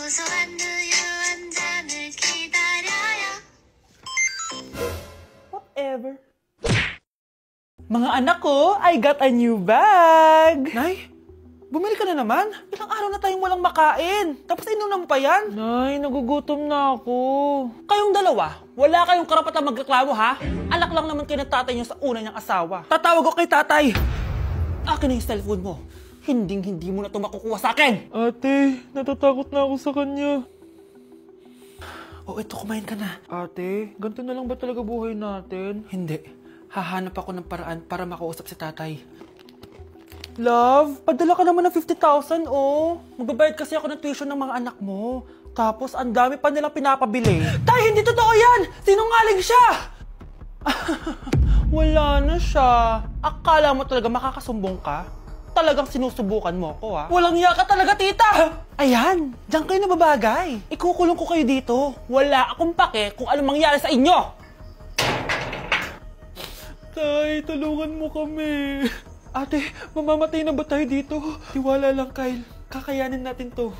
고소한 우유 한 잔을 기다려요. Whatever. Mga anak ko, I got a new bag! Nay, bumili ka na naman? Ilang araw na tayong walang makain. Tapos inunan mo pa yan? Nay, nagugutom na ako. Kayong dalawa, wala kayong karapatan magreklamo ha? Anak lang naman kayo ng tatay niyo sa una niyang asawa. Tatawag ko kay tatay. Akin na yung cellphone mo. Hindi mo na ito makukuha sa akin. Ate, natatakot na ako sa kanya. Oh, eto, kumain ka na. Ate, ganito na lang ba talaga buhay natin? Hindi. Hahanap ako ng paraan para makausap si tatay. Love, padala ka naman ng 50,000 oh. Magbabayad kasi ako ng tuition ng mga anak mo. Tapos ang dami pa nilang pinapabili. Tay, hindi totoo yan! Sinungaling siya! Wala na siya. Akala mo talaga makakasumbong ka? Talagang sinusubukan mo ko ha? Walang iya ka talaga, tita! Ayan, diyan kayo nababagay. Ikukulong ko kayo dito. Wala akong pake kung anong mangyari sa inyo. Tay, tulungan mo kami. Ate, mamamatay na ba tayo dito? Tiwala lang, Kyle. Kakayanin natin to.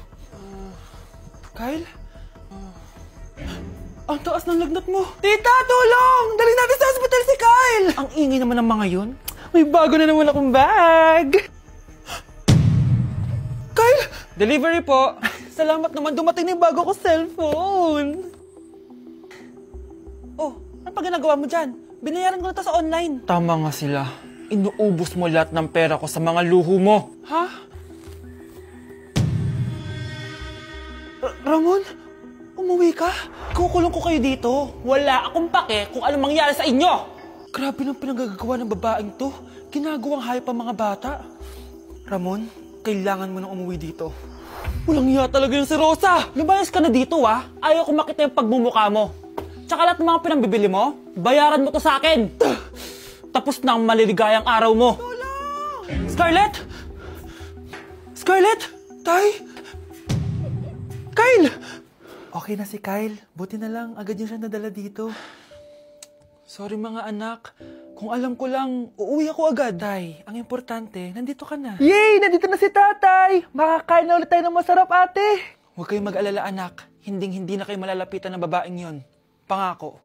Kyle? Ang taas ng lagnat mo. Tita, tulong! Dali natin sa hospital si Kyle! Ang ingay naman ng mga yun. May bago na naman akong bag. Kyle! Delivery po. Salamat naman, dumating na yung bago ko cellphone. Oh, ano pa ginagawa mo dyan? Binayaran ko na to sa online. Tama nga sila. Inuubos mo lahat ng pera ko sa mga luho mo. Ha? Ramon? Umuwi ka? Kukulong ko kayo dito. Wala akong pake kung anong mangyari sa inyo. Grabe ng pinagagawa ng babaeng to. Ginagawang hayop ang mga bata. Ramon, kailangan mo nang umuwi dito. Walang iya talaga yung si Rosa. Lumayas ka na dito ha. Ayaw ko makita yung pagmumukha mo. Tsaka lahat ng mga pinambibili mo, bayaran mo to sa akin. Tapos na ang maliligayang araw mo. Scarlett! Scarlett! Tay! Kyle! Okay na si Kyle. Buti na lang, agad niya siya nadala dito. Sorry mga anak. Kung alam ko lang, uuwi ako agad. Tay, ang importante, nandito ka na. Yay! Nandito na si tatay! Makakain na ulit tayo ng masarap, ate! Huwag kayong mag-alala, anak. Hindi na kayo malalapitan ng babaeng yon. Pangako.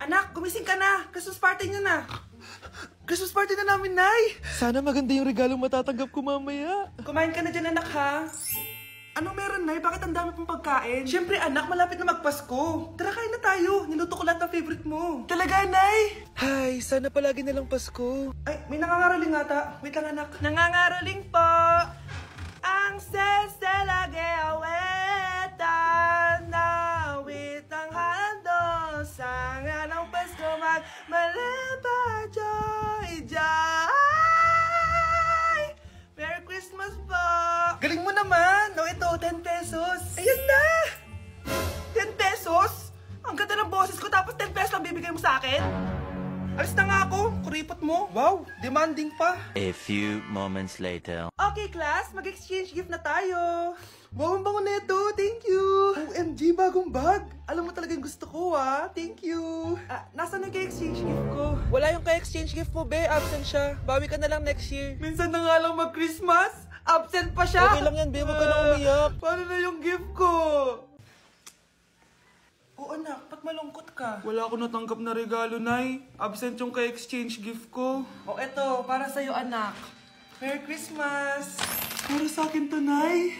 Anak, gumising ka na! Christmas party niyo na! Christmas party na namin, Nay! Sana maganda yung regalong matatanggap ko mamaya. Kumain ka na dyan, anak, ha? Anong meron, Nay? Bakit ang dami pong pagkain? Siyempre, anak, malapit na magpasko. Tara, kain na tayo. Niluto ko lahat ng favorite mo. Talaga, Nay? Hay, sana palagi na lang Pasko. Ay, may nangangaraling ata. Wait lang, anak. Nangangaraling po! Ang seselage awetan na witang handol sa nga ng Pasko magmalaba joy joy. Merry Christmas po! Galing mo naman! No, ito, 10 pesos. Ayan na! 10 pesos? Ang ganda ng boses ko tapos 10 pesos lang bibigay mo sa akin? Alis na nga ako, kuripot mo. Wow, demanding pa. A few moments later. Okay, class, mag-exchange gift na tayo. Wow, ang bango na ito. Thank you. OMG, bagong bag. Alam mo talaga yung gusto ko, ha? Thank you. Nasaan yung ka-exchange gift ko? Wala yung ka-exchange gift mo, be. Absent siya. Bawi ka na lang next year. Minsan na nga lang mag-Christmas. Absent pa siya. Okay lang yan, be. Huwag ka na umiyak. Paano na yung gift ko? Oo, anak. Ba't malungkot ka? Wala ako natanggap na regalo, Nay. Absent yung ka-exchange gift ko. O, eto. Para sa'yo, anak. Merry Christmas! Para sa akin to, Nay.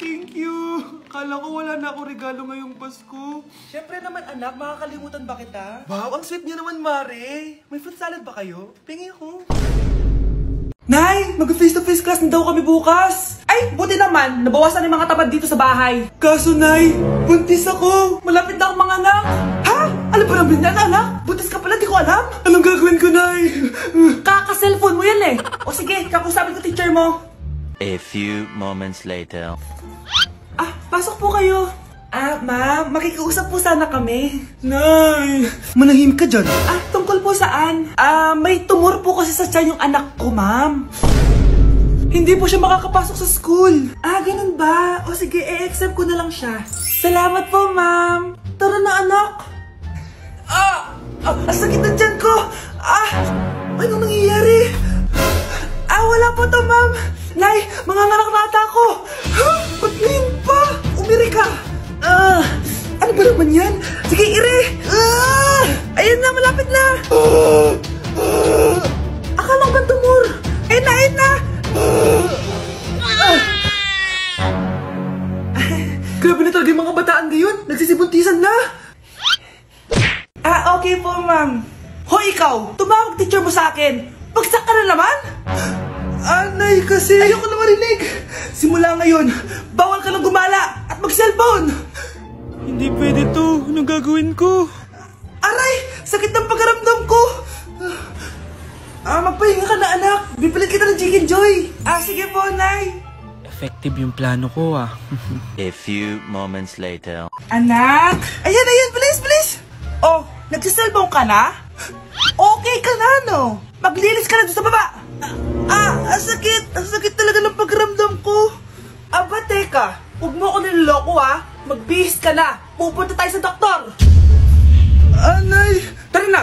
Thank you! Kala ko wala na ako regalo ngayong Pasko. Siyempre naman, anak. Makakalimutan ba kita? Wow, ang sweet niyo naman, Mare. May fruit salad ba kayo? Pingi ako. Nay! Mag-face-to-face class na daw kami bukas! Ay! Buti naman! Nabawasan yung mga tabad dito sa bahay. Kaso, Nay! Buntis ako! Malapit na akong mga anak! Ha? Alam ba namin na, anak? Buntis ka pala, di ko alam! Anong gagawin ko, Nay? Kaka-cellphone mo yan eh! O sige, kakusapin ko teacher mo! A few moments later. Pasok po kayo! Ma'am, makikiusap po sana kami. Nay! Manahim ka dyan. Tungkol po saan? May tumor po kasi sa tiyan yung anak ko, ma'am. Hindi po siya makakapasok sa school. Ganun ba? O sige, i-accept ko na lang siya. Salamat po, ma'am. Tara na, anak. Ang sakit ng tiyan ko. Anong nangyayari? Wala po to, ma'am. ma'am! Nay, manganganak na ata ako! Ha? Ba't ngayon pa? Umiri ka! Ano ba naman yan? Sige, ire! Ayun na, malapit na! Akala ko ba tumor? Ayun na, ayun na! Grabe na talaga yung mga bataan ngayon! Nagsisibuntisan na! Okay po, ma'am. Hoy, ikaw! Tumawag teacher mo sa akin! Bagsak ka na naman? Nay, kasi... Ayoko na marinig! Simula ngayon, bawal ka lang gumala at mag-cellphone! Hindi pwede to. Anong gagawin ko? Aray! Sakit ng pagkaramdam ko! Magpahinga ka na, anak. Bipilit kita ng Chicken Joy. Sige po, Nay. Effective yung plano ko, ah. A few moments later. Anak! Ayan, bilis, bilis! Oh, nagsiselfone ka na? Okay ka na, no? Maglinis ka na doon sa baba. Ang sakit. Ang sakit talaga ng pagkaramdam ko. Aba, teka. Huwag mo ako niloloko, ha? Magbihis ka na. Pupunta tayo sa doktor. Nay. Tara na.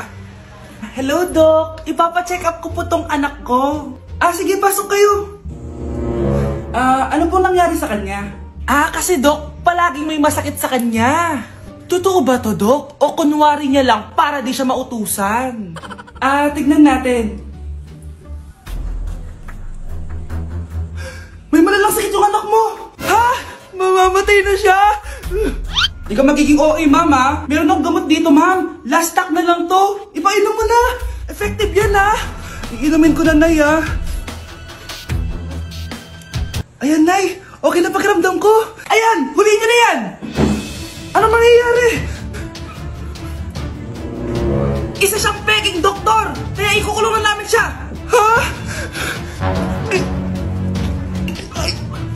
Hello, Doc. Ipapacheck up ko po tong anak ko. Sige, pasok kayo. Ano po nangyari sa kanya? Kasi, Doc, palaging may masakit sa kanya. Totoo ba to, Doc? O kunwari niya lang para di siya mautusan? Tignan natin. May malalang sakit yung anak mo! Ha? Mamamatay na siya? Di ka magiging OA, mama. Meron akong gamot dito, ma'am. Last stock na lang to. Ipainom mo na. Effective yan, ha? Iinumin ko na, Nay, ha? Ayan, Nay. Okay na pakiramdam ko. Ayan, huliin niyo na yan. Ano mangyayari? Isa siyang peking doktor. Kaya ikukulong na namin siya. Ha?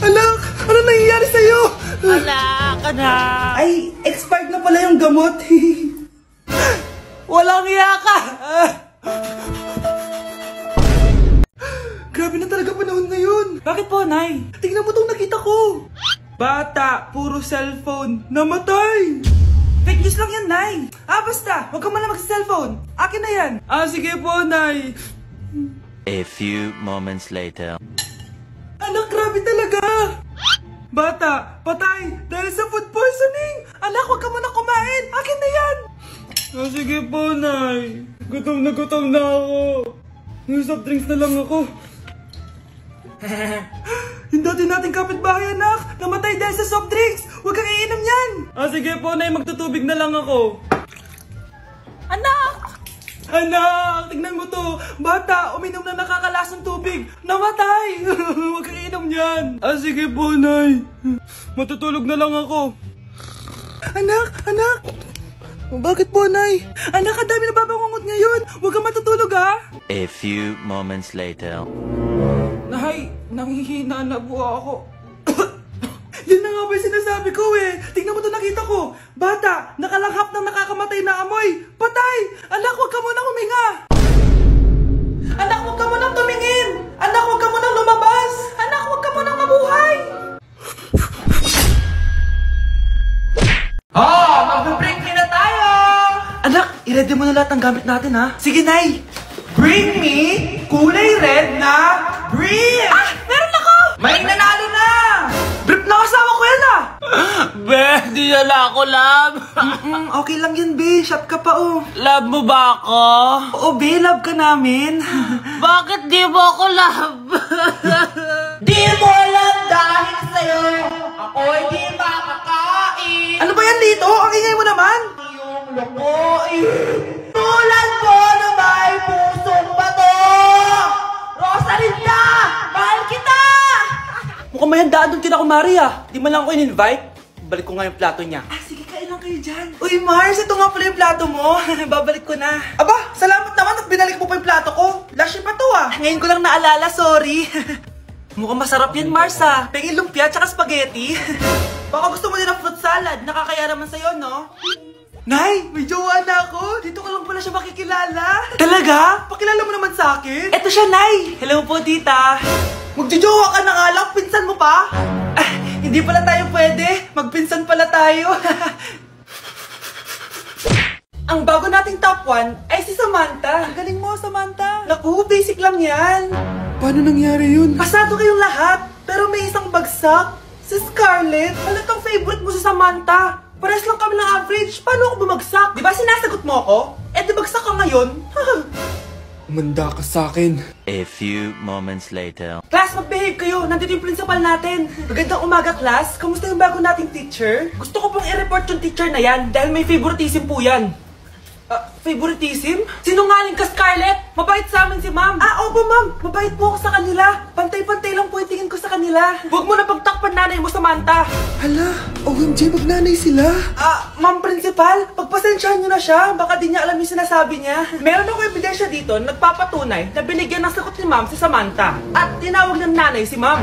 Anak, ano nangyayari sa'yo? Anak! Ay, expired na pala yung gamot. Walang iya ka! Grabe na talaga panahon ngayon. Bakit po, Nay? Tingnan mo itong nakita ko. Bata, puro cellphone, namatay. Fake news lang yan, Nay. Basta, huwag ka man lang mag-cellphone. Akin na yan. Sige po, Nay. A few moments later. Anak, grabe talaga. Bata, patay dahil sa food poisoning. Anak, huwag ka muna kumain. Akin na yan. Sige po, Nay. Gutom na ako. Soft drinks na lang ako. Yung dati nating kapitbahay, anak. Namatay dahil sa soft drinks. Huwag kang iinom yan. Sige po, Nay. Magtutubig na lang ako. Anak! Anak! Tignan mo to. Bata, uminom na nakakalasang tubig. Namatay! Huwag kang iinom yan. Sige po, Nay. Matutulog na lang ako. Anak! Bakit po, Nay? Anak, ang dami na babangungot ngayon. Huwag kang matutulog, ha? A few moments later. Nay, nanghihina na po ako. Yan na nga ba yung sinasabi ko eh. Tingnan mo ito nakita ko. Bata, nakalanghap ng nakakamatay na amoy. Patay! Anak, huwag ka munang huminga. Anak, huwag ka munang tumingin. Anak, huwag ka munang lumabas. Anak, huwag ka munang mabuhay. Mag-break na tayo. Anak, i-ready mo na lahat ng gamit natin, ha? Sige, Nay. Bring me kulay red na brief! Meron ako! May nanalo na! Brief na kasama ko yan, Be, di na ako, love. Okay lang yan, Be. Shop ka pa, oh. Love mo ba ako? Oo, Be. Love ka namin. Bakit di mo ako love? Di mo alam dahil sa'yo ako'y di makakain. Ano ba yan, Lito? Ang ingay mo naman. Yung lokoin. Tulad ko na may pusong bato. Rosalinda! Mahal kita! Mukhang may handaan doon kina kumari, Di man lang ako in-invite. Balik ko nga yung plato niya. Sige, kain lang kayo dyan. Uy, Mars, ito nga pala yung plato mo. Babalik ko na. Aba, salamat naman at binalik mo pa yung plato ko. Last year pa to, Ngayon ko lang naalala, sorry. Mukhang masarap yan, Mars, Pengin lumpia tsaka spaghetti. Baka gusto mo din ng fruit salad. Nakakaya naman sa'yo, no? Nay, may jowa na ako. Dito ka lang pala siya makikilala. Talaga? Pakilala mo naman sa akin. Eto siya, Nay. Hello po, tita. Magjojowa ka na nga lang. Pinsan mo pa? Hindi pala tayo pwede. Magpinsan pala tayo. Ang bago nating top 1 ay si Samantha. Ang galing mo, Samantha. Naku, basic lang yan. Paano nangyari yun? Pasado kayong lahat, pero may isang bagsak. Si Scarlett, halatang favorite mo si Samantha. Pares lang kami ng average. Paano ako bumagsak? Di ba sinasagot mo ako? Eh, di bagsak ka ngayon? Umanda ka sa akin. A few moments later. Class, mag-behave kayo. Nandito yung principal natin. Magandang umaga, class. Kamusta yung bago nating teacher? Gusto ko pong i-report yung teacher na yan dahil may favoritism po yan. Favoritism? Sinungaling ka, Scarlett! Mabait sa amin si ma'am. Opo, ma'am. Mabait po ako sa kanila. Pantay-pantay lang po yung tingin ko sa kanila. Huwag mo na pagtakpan nanay mo, Samantha. Hala, OMG, magnanay sila. Ma'am principal, pagpasensyahan niyo na siya. Baka di niya alam yung sinasabi niya. Meron ako ebidensya dito nagpapatunay na binigyan ng sagot ni ma'am si Samantha. At tinawag ng nanay si ma'am.